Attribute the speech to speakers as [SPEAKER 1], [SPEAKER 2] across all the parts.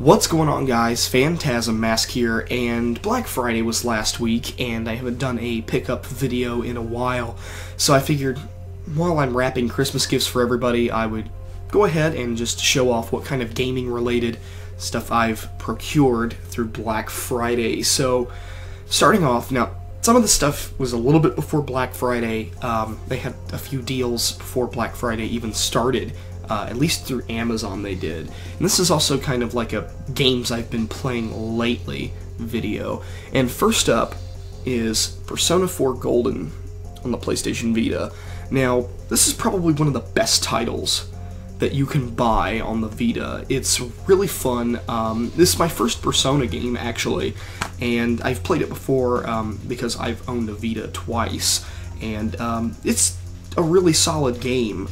[SPEAKER 1] What's going on, guys? Phantasm Mask here, and Black Friday was last week, and I haven't done a pickup video in a while, so I figured while I'm wrapping Christmas gifts for everybody, I would go ahead and just show off what kind of gaming-related stuff I've procured through Black Friday. So, starting off, now, some of the stuff was a little bit before Black Friday. They had a few deals before Black Friday even started. At least through Amazon they did. And this is also kind of like a games I've been playing lately video. And first up is Persona 4 Golden on the PlayStation Vita. Now, this is probably one of the best titles that you can buy on the Vita. It's really fun. This is my first Persona game, actually, and I've played it before because I've owned a Vita twice. And it's a really solid game.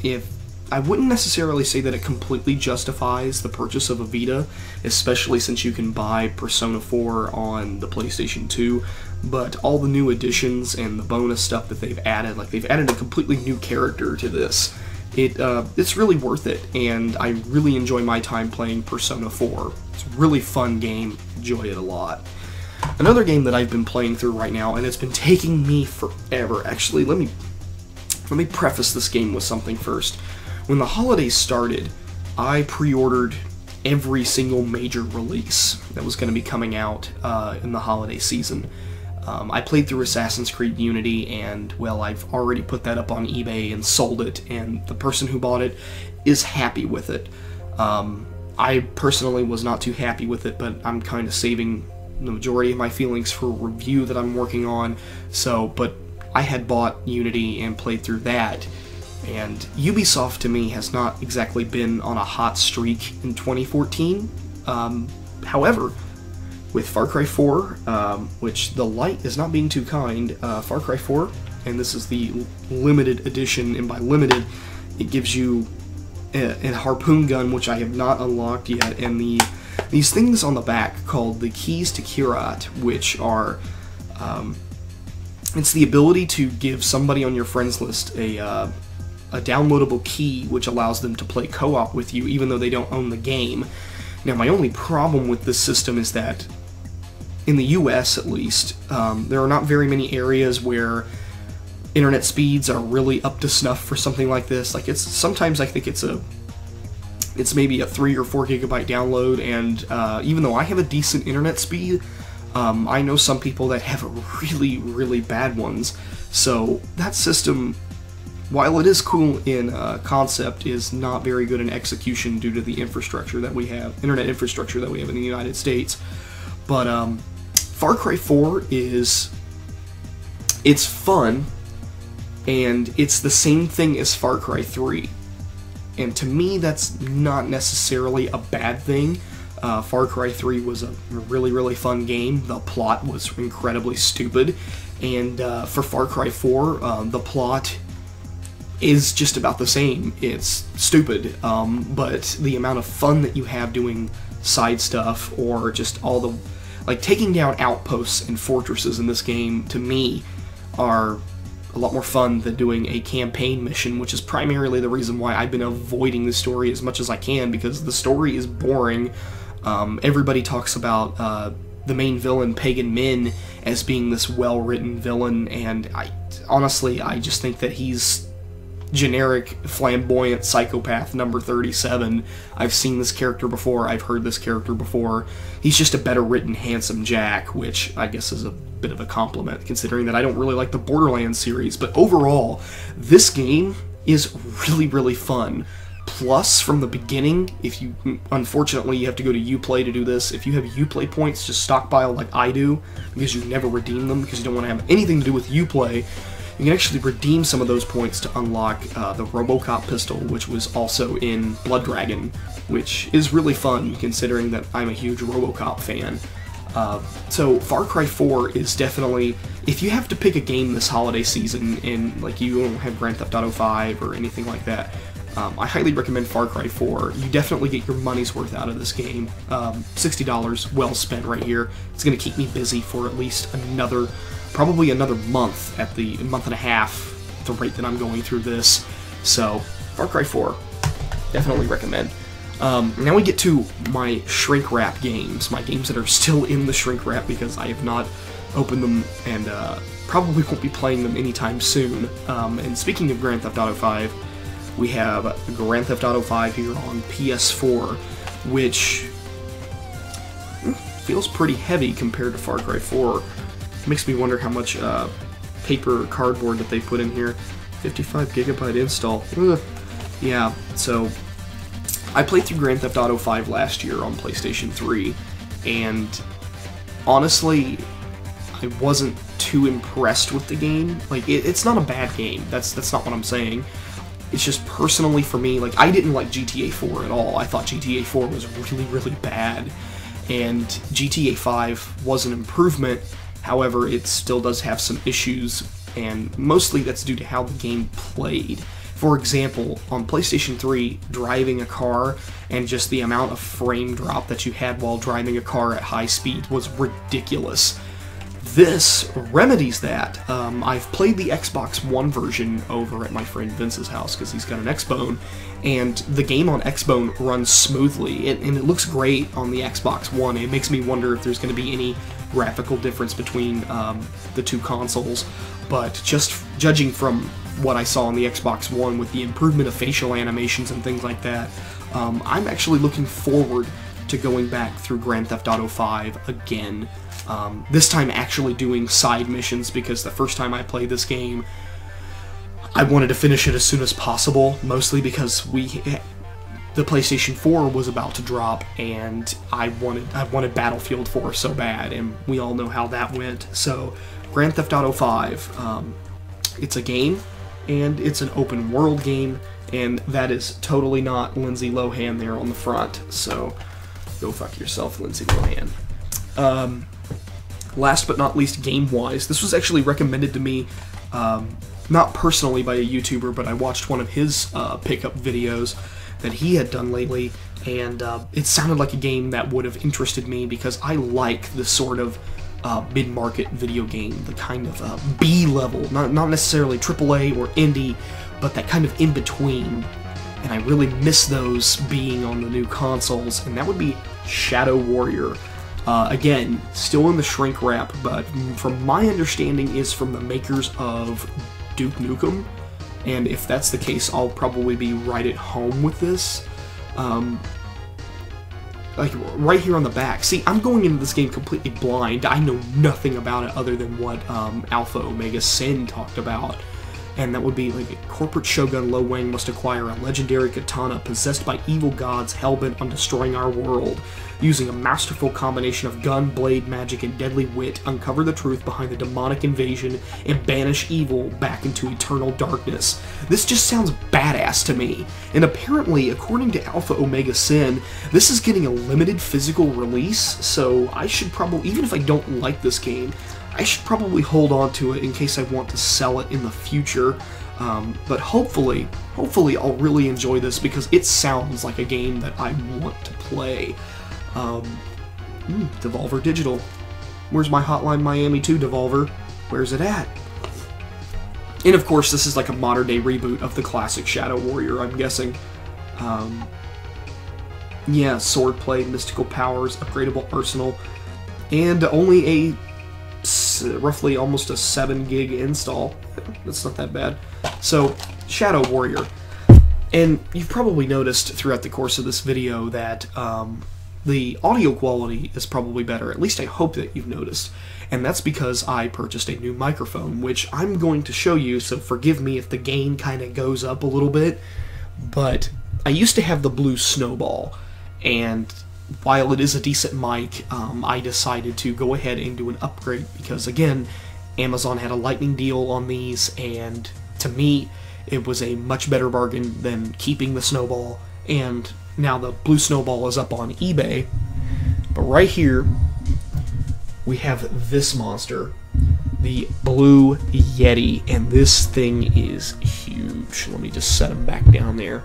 [SPEAKER 1] I wouldn't necessarily say that it completely justifies the purchase of a Vita, especially since you can buy Persona 4 on the PlayStation 2, but all the new additions and the bonus stuff that they've added, like they've added a completely new character to this, it's really worth it, and I really enjoy my time playing Persona 4. It's a really fun game, enjoy it a lot. Another game that I've been playing through right now, and it's been taking me forever, actually, let me preface this game with something first. When the holidays started, I pre-ordered every single major release that was going to be coming out in the holiday season. I played through Assassin's Creed Unity, and, well, I've already put that up on eBay and sold it, and the person who bought it is happy with it. I personally was not too happy with it, but I'm kind of saving the majority of my feelings for a review that I'm working on, but I had bought Unity and played through that. And Ubisoft, to me, has not exactly been on a hot streak in 2014. However, with Far Cry 4, which the light is not being too kind, Far Cry 4, and this is the limited edition, and by limited, it gives you a harpoon gun, which I have not unlocked yet, and these things on the back called the Keys to Kyrat, which are, it's the ability to give somebody on your friends list a downloadable key which allows them to play co-op with you even though they don't own the game. Now, my only problem with this system is that, in the US at least, there are not very many areas where internet speeds are really up to snuff for something like this. Like, sometimes I think it's maybe a 3 or 4 gigabyte download, and even though I have a decent internet speed, I know some people that have really, really bad ones. So that system, while it is cool in concept, is not very good in execution due to the infrastructure that we have, internet infrastructure that we have in the United States. But Far Cry 4 it's fun, and it's the same thing as Far Cry 3. And to me, that's not necessarily a bad thing. Far Cry 3 was a really, really fun game. The plot was incredibly stupid. And for Far Cry 4, the plot is just about the same. It's stupid, but the amount of fun that you have doing side stuff, or just all the, like, taking down outposts and fortresses in this game, to me, are a lot more fun than doing a campaign mission, which is primarily the reason why I've been avoiding the story as much as I can, because the story is boring. Everybody talks about the main villain, Pagan Min, as being this well-written villain, and honestly, I just think that he's generic, flamboyant psychopath number 37. I've seen this character before, I've heard this character before. He's just a better written, handsome Jack, which I guess is a bit of a compliment, considering that I don't really like the Borderlands series. But overall, this game is really, really fun. Plus, from the beginning, unfortunately, you have to go to Uplay to do this. If you have Uplay points, just stockpile like I do, because you never redeem them, because you don't want to have anything to do with Uplay. You can actually redeem some of those points to unlock the Robocop pistol, which was also in Blood Dragon, which is really fun, considering that I'm a huge Robocop fan. So Far Cry 4 is definitely, if you have to pick a game this holiday season, and like you don't have Grand Theft Auto 5 or anything like that, I highly recommend Far Cry 4. You definitely get your money's worth out of this game. $60 well spent right here. It's going to keep me busy for at least probably another month, at the month and a half, at the rate that I'm going through this. So, Far Cry 4, definitely recommend. Now we get to my shrink wrap games, my games that are still in the shrink wrap because I have not opened them and probably won't be playing them anytime soon. And speaking of Grand Theft Auto 5, we have Grand Theft Auto 5 here on PS4, which feels pretty heavy compared to Far Cry 4. Makes me wonder how much paper cardboard that they put in here. 55 gigabyte install. Ugh. Yeah, so I played through Grand Theft Auto 5 last year on PlayStation 3, and honestly, I wasn't too impressed with the game. Like, it's not a bad game. That's not what I'm saying. It's just personally for me, like, I didn't like GTA 4 at all. I thought GTA 4 was really, really bad, and GTA 5 was an improvement. However, it still does have some issues, and mostly that's due to how the game played. For example, on PlayStation 3, driving a car and just the amount of frame drop that you had while driving a car at high speed was ridiculous. This remedies that. I've played the Xbox One version over at my friend Vince's house because he's got an Xbone, and the game on Xbone runs smoothly, and it looks great on the Xbox One. It makes me wonder if there's going to be any graphical difference between the two consoles, but just judging from what I saw on the Xbox One with the improvement of facial animations and things like that, I'm actually looking forward to going back through Grand Theft Auto 5 again. This time actually doing side missions, because the first time I played this game, I wanted to finish it as soon as possible, mostly because the PlayStation 4 was about to drop, and I wanted Battlefield 4 so bad, and we all know how that went. So, Grand Theft Auto 5, it's a game, and it's an open world game, and that is totally not Lindsay Lohan there on the front, so go fuck yourself, Lindsay Lohan. Last but not least, game-wise, this was actually recommended to me, not personally by a YouTuber, but I watched one of his pickup videos that he had done lately, and it sounded like a game that would have interested me because I like the sort of mid-market video game, the kind of B-level, not necessarily AAA or indie, but that kind of in-between, and I really miss those being on the new consoles, and that would be Shadow Warrior. Again, still in the shrink wrap, but from my understanding is from the makers of Duke Nukem, and if that's the case, I'll probably be right at home with this. Like, right here on the back. See, I'm going into this game completely blind. I know nothing about it other than what Alpha Omega Sin talked about. And that would be, like, a corporate shogun Lo Wang must acquire a legendary katana possessed by evil gods hell-bent on destroying our world. Using a masterful combination of gun, blade, magic, and deadly wit, uncover the truth behind the demonic invasion and banish evil back into eternal darkness. This just sounds badass to me. And apparently, according to Alpha Omega Sin, this is getting a limited physical release, so I should probably, even if I don't like this game, I should probably hold on to it in case I want to sell it in the future. But hopefully I'll really enjoy this because it sounds like a game that I want to play. Devolver Digital. Where's my Hotline Miami 2, Devolver? Where's it at? And of course, this is like a modern-day reboot of the classic Shadow Warrior, I'm guessing. Yeah, swordplay, mystical powers, upgradable arsenal, and only a roughly almost a 7 gig install. That's not that bad. So, Shadow Warrior. And you've probably noticed throughout the course of this video that the audio quality is probably better. At least I hope that you've noticed. And that's because I purchased a new microphone, which I'm going to show you, so forgive me if the gain kind of goes up a little bit. But I used to have the Blue Snowball, and while it is a decent mic, I decided to go ahead and do an upgrade because, again, Amazon had a lightning deal on these, and to me, it was a much better bargain than keeping the Snowball, and now the Blue Snowball is up on eBay. But right here, we have this monster, the Blue Yeti, and this thing is huge. Let me just set him back down there.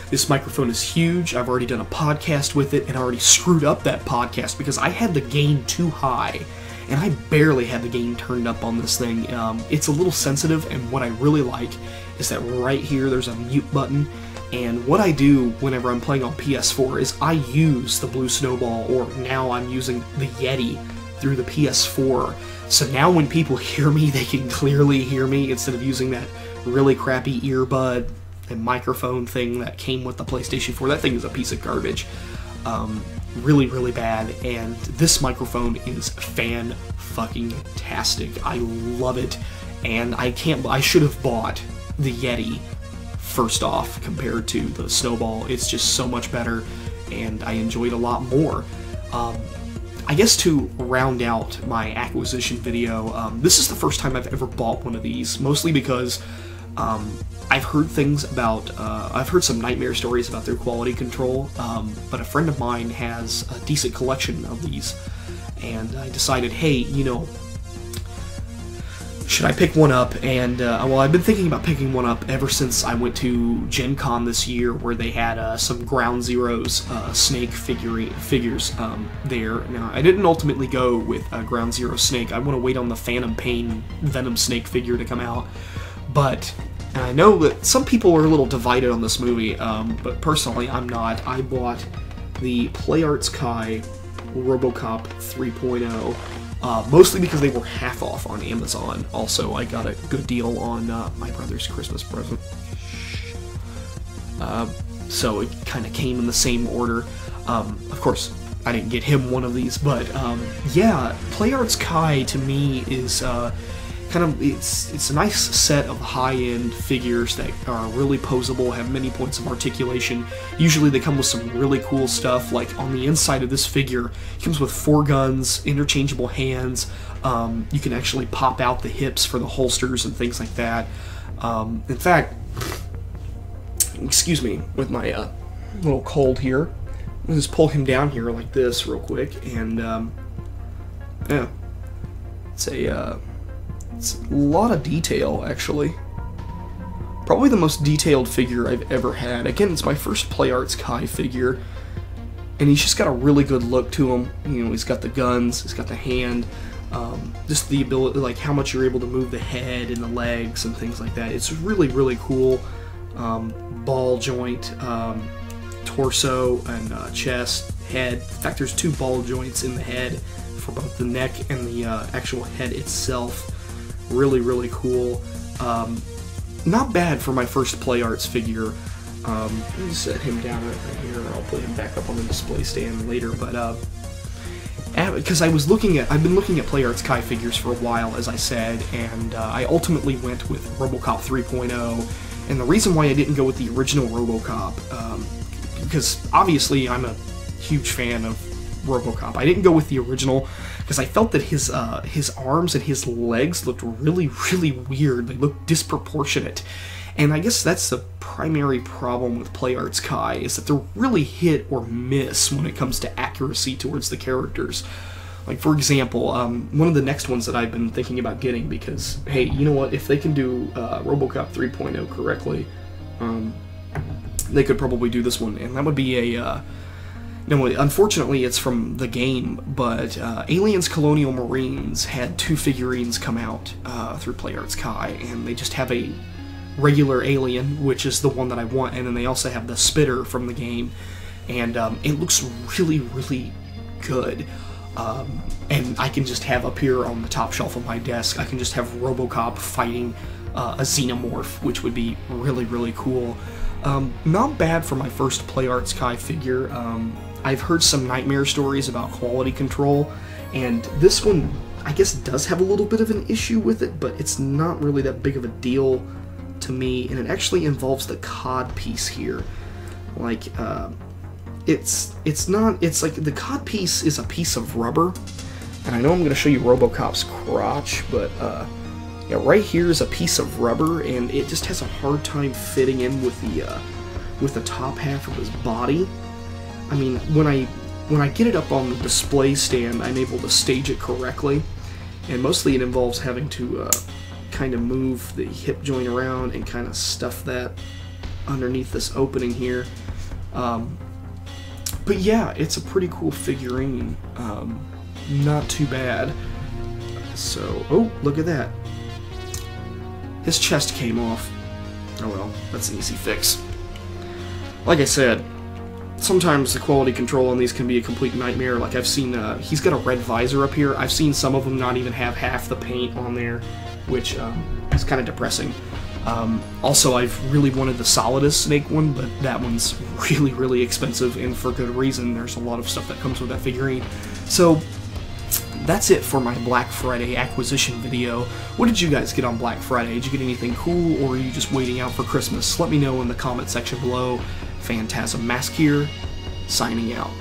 [SPEAKER 1] This microphone is huge. I've already done a podcast with it, and I already screwed up that podcast because I had the gain too high, and I barely had the gain turned up on this thing. It's a little sensitive, and what I really like is that right here there's a mute button. And what I do whenever I'm playing on PS4 is I use the Blue Snowball, or now I'm using the Yeti through the PS4. So now when people hear me, they can clearly hear me instead of using that really crappy earbud and microphone thing that came with the PlayStation 4. That thing is a piece of garbage. Really, really bad. And this microphone is fan-fucking-tastic. I love it. And I should have bought the Yeti first off compared to the Snowball. It's just so much better, and I enjoyed a lot more. I guess to round out my acquisition video, this is the first time I've ever bought one of these, mostly because I've heard things about, I've heard some nightmare stories about their quality control, but a friend of mine has a decent collection of these, and I decided, hey, you know, should I pick one up? And, well, I've been thinking about picking one up ever since I went to Gen Con this year, where they had some Ground Zeroes Snake figures there. Now, I didn't ultimately go with Ground Zero Snake. I want to wait on the Phantom Pain Venom Snake figure to come out. But, and I know that some people are a little divided on this movie, but personally, I'm not. I bought the PlayArts Kai RoboCop 3.0. Mostly because they were half off on Amazon. Also, I got a good deal on my brother's Christmas present. So it kind of came in the same order. Of course, I didn't get him one of these, but yeah, PlayArts Kai to me is kind of, it's a nice set of high-end figures that are really posable, have many points of articulation. Usually they come with some really cool stuff, like on the inside of this figure, it comes with 4 guns, interchangeable hands, you can actually pop out the hips for the holsters and things like that. In fact, excuse me, with my little cold here, I'll just pull him down here like this real quick, and yeah, it's a lot of detail, actually. Probably the most detailed figure I've ever had. Again, it's my first PlayArts Kai figure, and he's just got a really good look to him. You know, he's got the guns, he's got the hand, just the ability, like how much you're able to move the head and the legs and things like that. It's really, really cool. Ball joint, torso, and chest, head. In fact, there's 2 ball joints in the head for both the neck and the actual head itself. Really, really cool. Not bad for my first PlayArts figure. Let me set him down right here. I'll put him back up on the display stand later. But because I've been looking at PlayArts Kai figures for a while, as I said, and I ultimately went with RoboCop 3.0. And the reason why I didn't go with the original RoboCop, because obviously I'm a huge fan of RoboCop. I didn't go with the original because I felt that his arms and his legs looked really, really weird. They looked disproportionate. And I guess that's the primary problem with PlayArts Kai, is that they're really hit or miss when it comes to accuracy towards the characters. Like, for example, one of the next ones that I've been thinking about getting, because, hey, you know what, if they can do RoboCop 3.0 correctly, they could probably do this one, and that would be a... No, unfortunately, it's from the game, but Aliens Colonial Marines had 2 figurines come out through PlayArts Kai, and they just have a regular alien, which is the one that I want, and then they also have the Spitter from the game, and it looks really, really good. And I can just have up here on the top shelf of my desk, I can just have RoboCop fighting a Xenomorph, which would be really, really cool. Not bad for my first PlayArts Kai figure. I've heard some nightmare stories about quality control, and this one, I guess, does have a little bit of an issue with it, but it's not really that big of a deal to me, and it actually involves the cod piece here. Like, it's like the cod piece is a piece of rubber, and I know I'm going to show you RoboCop's crotch, but yeah, right here is a piece of rubber, and it just has a hard time fitting in with the top half of his body. I mean, when I get it up on the display stand, I'm able to stage it correctly, and mostly it involves having to kind of move the hip joint around and kind of stuff that underneath this opening here. But yeah, it's a pretty cool figurine. Not too bad. So, oh, look at that. His chest came off. Oh well, that's an easy fix. like I said, sometimes the quality control on these can be a complete nightmare. Like I've seen, he's got a red visor up here. I've seen some of them not even have half the paint on there, which is kind of depressing. Also, I've really wanted the Solidus Snake one, but that one's really, really expensive, and for good reason. There's a lot of stuff that comes with that figurine. So, that's it for my Black Friday acquisition video. What did you guys get on Black Friday? Did you get anything cool, or are you just waiting out for Christmas? Let me know in the comment section below. Phantasm Mask here, signing out.